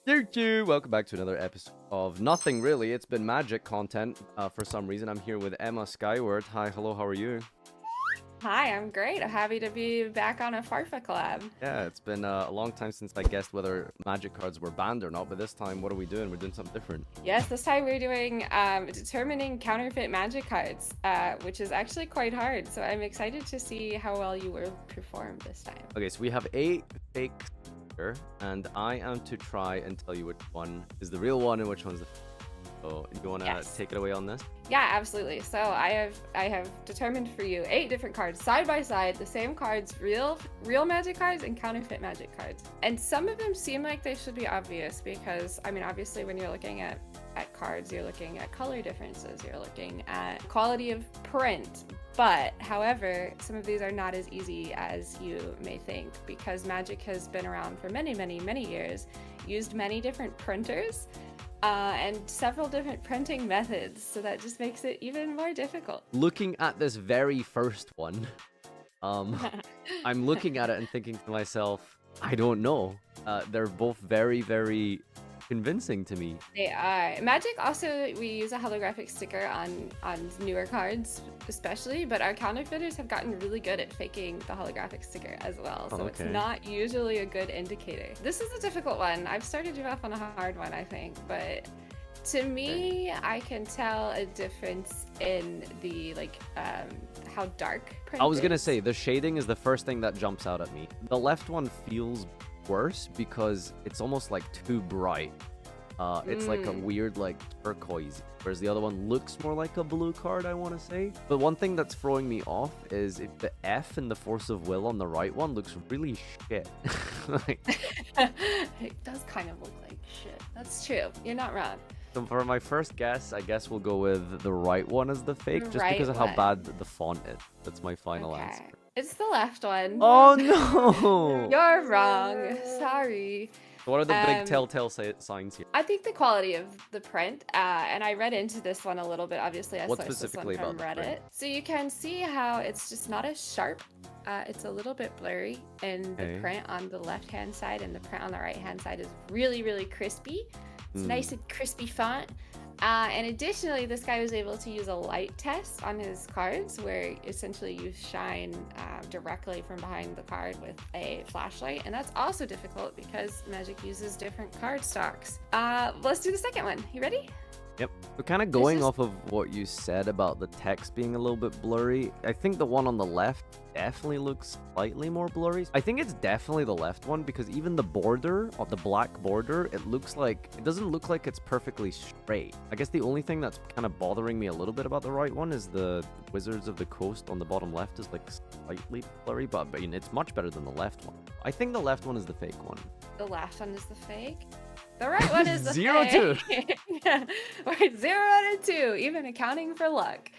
Yugioh! Welcome back to another episode of nothing really. It's been magic content for some reason. I'm here with Emma Skyward. Hi, hello, how are you? Hi, I'm great. I'm happy to be back on a Farfa collab. Yeah, it's been a long time since I guessed whether magic cards were banned or not, but this time, what are we doing? We're doing something different. Yes, this time we're doing determining counterfeit magic cards, which is actually quite hard. So I'm excited to see how well you will perform this time. Okay, so we have 8 fake here, and I am to try and tell you which one is the real one and which one's the. So, you want to Yes. take it away on this? Yeah, absolutely. So I have determined for you 8 different cards side by side, the same cards, real magic cards and counterfeit magic cards. And some of them seem like they should be obvious because I mean obviously when you're looking at cards, you're looking at color differences, you're looking at quality of print. But however, some of these are not as easy as you may think because Magic has been around for many, many, many years, used many different printers and several different printing methods, so that just makes it even more difficult. Looking at this very first one, I'm looking at it and thinking to myself, I don't know. They're both very, very convincing to me. They are. Magic also, we use a holographic sticker on newer cards, especially, but our counterfeiters have gotten really good at faking the holographic sticker as well, so it's Okay. not usually a good indicator. This is a difficult one. I've started you off on a hard one, I think, but to me, I can tell a difference in the how dark print I was gonna is. say the shading is the first thing that jumps out at me. The left one feels worse because it's almost like too bright. It's like a weird like turquoise, whereas the other one looks more like a blue card, I want to say. But one thing that's throwing me off is if the F in the Force of Will on the right one looks really shit. Like, It does kind of look like shit. That's true. You're not wrong. so for my first guess, I guess we'll go with the right one as the fake, The just right because of how one. bad the font is. That's my final answer. Okay. It's the left one. Oh no! You're wrong. Sorry. What are the big Um, telltale signs here? I think the quality of the print, and I read into this one a little bit. Obviously, I What sourced this one specifically from about the Reddit. print? So you can see how it's just not as sharp. It's a little bit blurry, and Okay. the print on the left-hand side and the print on the right-hand side is really, really crispy. It's Hmm. nice and crispy font. And additionally, this guy was able to use a light test on his cards where essentially you shine directly from behind the card with a flashlight. And that's also difficult because Magic uses different card stocks. Let's do the second one. You ready? Yep. So kind of going is- off of what you said about the text being a little bit blurry, I think the one on the left definitely looks slightly more blurry. I think it's definitely the left one because even the border, or the black border, it doesn't look like it's perfectly straight. I guess the only thing that's kind of bothering me a little bit about the right one is the Wizards of the Coast on the bottom left is like slightly blurry, but I mean, it's much better than the left one. I think the left one is the fake one. The left one is the fake. The right one is the 0-2. fake. We're 0 out of 2, even accounting for luck.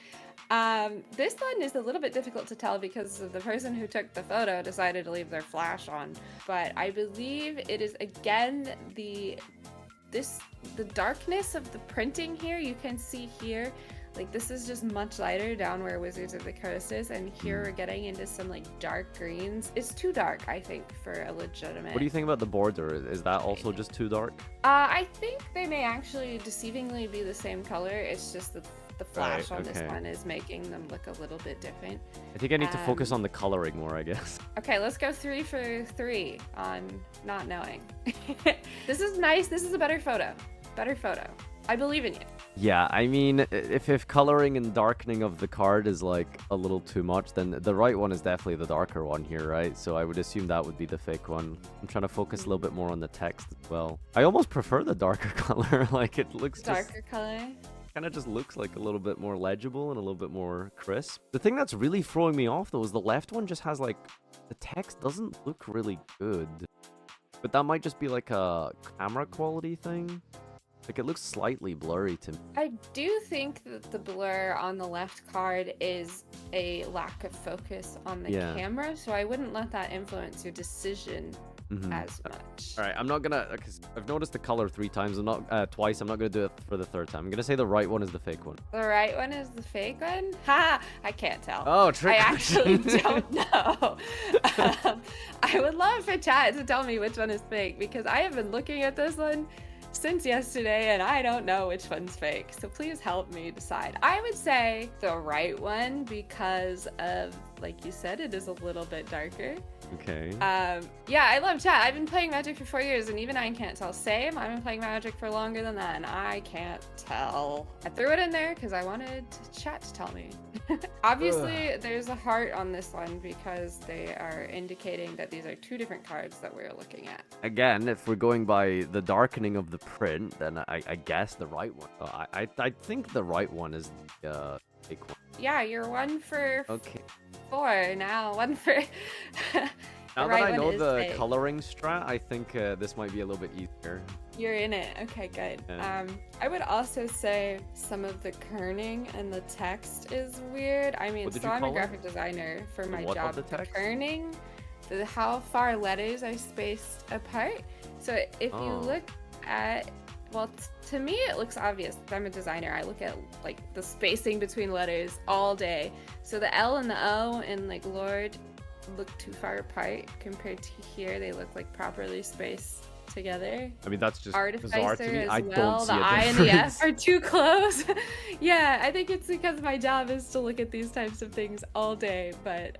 This one is a little bit difficult to tell because the person who took the photo decided to leave their flash on. But I believe it is again the darkness of the printing here. You can see here, like this is just much lighter down where Wizards of the Coast is, and here we're getting into some like dark greens. It's too dark, I think, for a legitimate. What do you think about the border? Is that also just too dark? I think they may actually deceivingly be the same color. It's just that the flash Right, on this okay. one is making them look a little bit different. I think I need to focus Um, on the coloring more, I guess. Okay, let's go 3 for 3 on not knowing. This is nice. This is a better photo. Better photo. I believe in you. Yeah, I mean, if coloring and darkening of the card is like a little too much, then the right one is definitely the darker one here, right? So I would assume that would be the fake one. I'm trying to focus a little bit more on the text as well. I almost prefer the darker color. Like it looks just Darker color. kind of just looks like a little bit more legible and a little bit more crisp. The thing that's really throwing me off though is the left one just has like the text doesn't look really good. But that might just be like a camera quality thing. Like it looks slightly blurry to me. I do think that the blur on the left card is a lack of focus on the Yeah. camera, so I wouldn't let that influence your decision as much. All right, I'm not gonna, because I've noticed the color 3 times. I'm not twice. I'm not gonna do it for the third time. I'm gonna say the right one is the fake one. The right one is the fake one? Ha! I can't tell. Oh, trick I actually question. don't know. I would love for chat to tell me which one is fake because I have been looking at this one since yesterday and I don't know which one's fake. So please help me decide. I would say the right one because of, like you said, it is a little bit darker. Okay. Yeah, I love chat. I've been playing Magic for 4 years and even I can't tell. Same, I've been playing Magic for longer than that and I can't tell. I threw it in there because I wanted chat to tell me. Obviously, there's a heart on this one because they are indicating that these are 2 different cards that we're looking at. Again, if we're going by the darkening of the print, then I guess the right one. I think the right one is the fake one. Yeah, you're 1 for Okay. 4 now. 1 for... Now right that I know one is the fake. coloring strat, I think this might be a little bit easier. You're in it. Okay, good. Yeah. I would also say some of the kerning and the text is weird. I mean, What did so you I'm a call it? graphic designer for my what of job. the text? Kerning, how far letters are spaced apart. So if you Oh. look at, well, to me it looks obvious. I'm a designer. I look at like the spacing between letters all day. So the L and the O in like Lord look too far apart compared to here. They look like properly spaced together. I mean, that's just bizarre to Artificer me. as I well. don't see The a I and the difference. F are too close. Yeah, I think it's because my job is to look at these types of things all day, but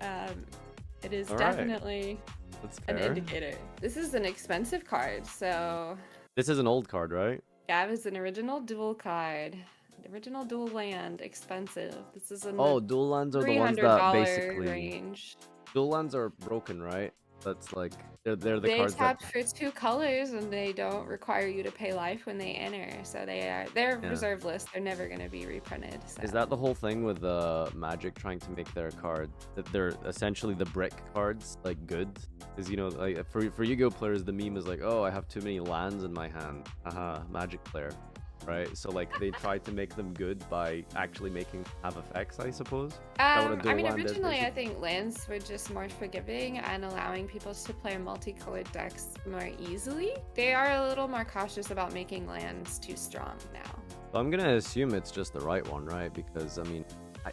it is All right. definitely That's an fair. indicator. This is an expensive card, so This is an old card, right? yeah, it was an original dual card. Original dual land, expensive. This is in Oh, the dual lands are the ones that $300 basically... range. Dual lands are broken, right? That's like... They're the They cards that... tap for 2 colors and they don't require you to pay life when they enter. So they're Yeah. reserve list. They're never going to be reprinted. So. Is that the whole thing with Magic trying to make their card that they're essentially the brick cards like good? Because you know, like for Yu-Gi-Oh players, the meme is like, oh, I have too many lands in my hand. Magic player, right? So like they try to make them good by actually making have effects, I suppose. I dual mean, land is, originally I basically? think lands were just more forgiving and allowing people to play multicolored decks more easily. They are a little more cautious about making lands too strong now. So I'm gonna assume it's just the right one, right? Because I mean, I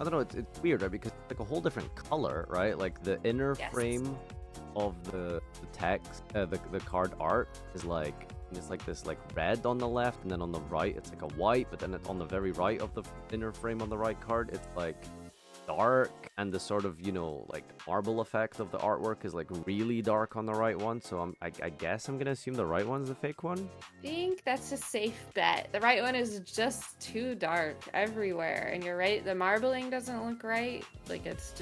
don't know. It's weird, right? Because it's like a whole different color, right? Like the inner Yes. frame of the text, the card art is like it's like this like red on the left, and then on the right it's like a white. But then on the very right of the inner frame on the right card, it's like dark, and the sort of, you know, like marble effect of the artwork is like really dark on the right one. So I guess I'm gonna assume the right one's the fake one. I think that's a safe bet. The right one is just too dark everywhere. And you're right, the marbling doesn't look right. Like it's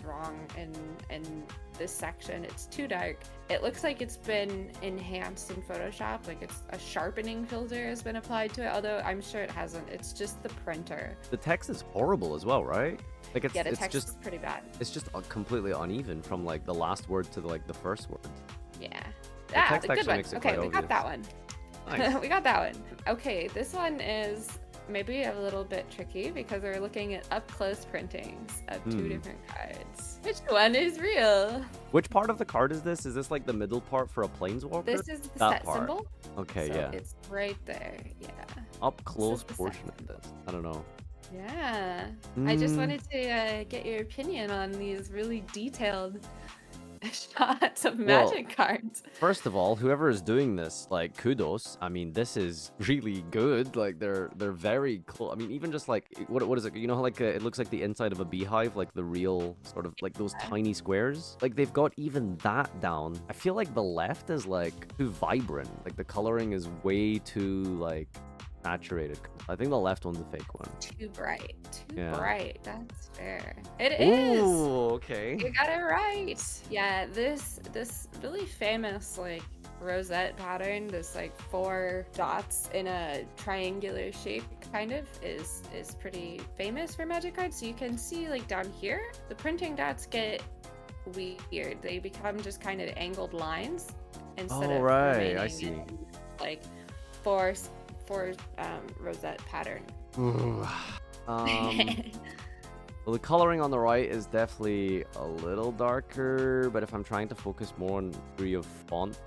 wrong in this section. It's too dark. It looks like it's been enhanced in Photoshop. Like it's a sharpening filter has been applied to it, although I'm sure it hasn't. It's just the printer. The text is horrible as well, right? Like Yeah, the it's text just is pretty bad. it's just completely uneven from like the last word to the first word. Yeah. The Ah, text good actually one. makes it Okay, quite we got obvious. that one. Nice. We got that one. Okay, this one is maybe a little bit tricky because we're looking at up close printings of 2 different cards. Which one is real? Which part of the card is this? Is this like the middle part for a planeswalker? This is the That set part. symbol. Okay, So yeah. it's right there. Yeah. Up close the set portion of this. I don't know. Yeah. I just Mm. wanted to get your opinion on these really detailed shots of Well, magic cards. First of all, whoever is doing this, like, kudos. I mean, this is really good. Like, they're very close. I mean, even just like what is it? You know how like it looks like the inside of a beehive, like the real sort of like those tiny squares. Like they've got even that down. I feel like the left is like too vibrant. Like the coloring is way too like saturated. I think the left one's a fake one. Too bright. Too Yeah. bright. That's fair. It is. Ooh, okay. You got it right. Yeah, this really famous like rosette pattern, this like 4 dots in a triangular shape kind of is pretty famous for magic cards. So you can see like down here, the printing dots get weird. They become just kind of angled lines instead Oh, of right, I remaining see. in, like four rosette pattern. Ooh. Well, the coloring on the right is definitely a little darker, but if I'm trying to focus more on degree of font,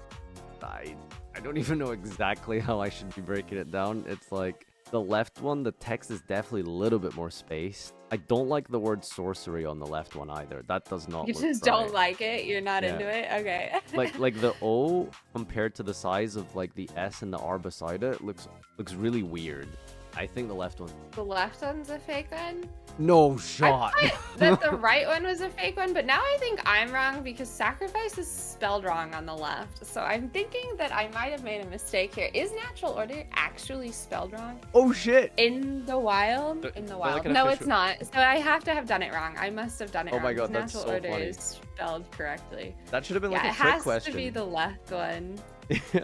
I I don't even know exactly how I should be breaking it down. It's like the left one, the text is definitely a little bit more spaced. I don't like the word sorcery on the left one either. That does not You look just right. don't like it. You're not Yeah. into it. Okay. Like the O compared to the size of like the S and the R beside it looks really weird. I think the left one. The left one's a fake one. No I shot. thought that the right one was a fake one, but now I think I'm wrong because sacrifice is spelled wrong on the left. So I'm thinking that I might have made a mistake here. Is natural order actually spelled wrong? Oh shit. In the wild? But- In the but wild. like an No, official- it's not. So I have to have done it wrong. I must have done it Oh wrong. my God, 'cause that's natural so order funny. is spelled correctly. That should have been Yeah, like it a trick has question. to be the left one.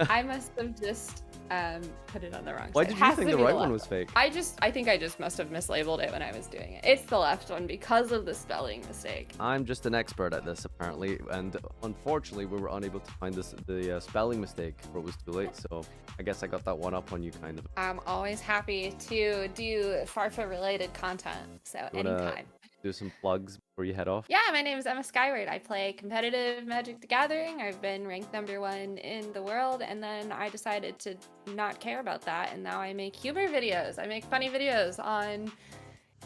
I must have just put it on the wrong Why side. did It you has think to the be right one left was fake? I think I just must have mislabeled it when I was doing it. It's the left one because of the spelling mistake. I'm just an expert at this apparently, and unfortunately we were unable to find the spelling mistake before it was too late. So I guess I got that one up on you kind of. I'm always happy to do Farfa related content, so You wanna anytime. do some plugs before you head off? Yeah, my name is Emma Skyward. I play competitive Magic the Gathering. I've been ranked #1 in the world, and then I decided to not care about that, and now I make humor videos. I make funny videos on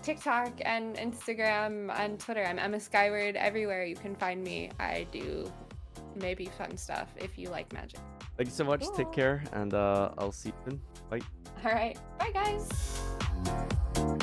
TikTok and Instagram and Twitter. I'm Emma Skyward everywhere you can find me. I do maybe fun stuff if you like magic. Thank you so much. Take care, and I'll see you soon. Bye. All right, bye guys.